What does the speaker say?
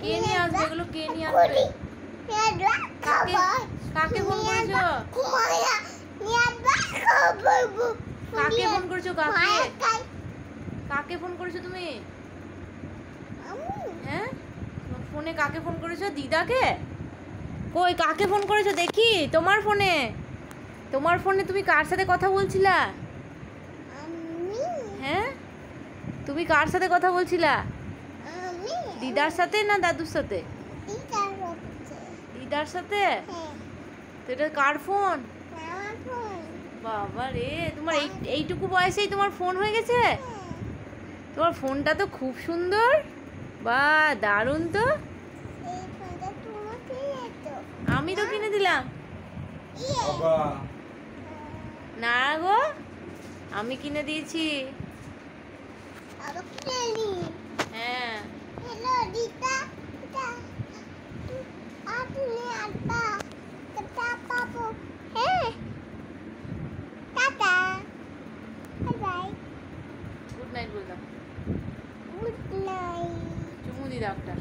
কে নিয়ে আসবে এগুলো? কে নিয়ে আসবে? কাকে ফোন করেছো? কাকে ফোন করেছো? কাকে ফোন করেছো তুমি? হ্যাঁ, ফোনে কাকে ফোন করেছো? দিদাকে? কই কাকে ফোন করেছো দেখি? তোমার ফোনে তুমি কার সাথে কথা বলছিলা? হ্যাঁ, তুমি কার সাথে কথা বলছিলা? দিদার সাথে না দাদুর সাথে? দিদার সাথে। তো এটা কার ফোন? বাবা রে, তোমার এইটুকু বয়সেই তোমার ফোন হয়ে গেছে? তোমার ফোনটা তো খুব সুন্দর, বা দারুণ তো। আমি তো কিনে দিলাম না গো, আমি কিনে দিয়েছি। হ্যাঁ, গুড নাইট বললাম। চুমু দি দাও একটা।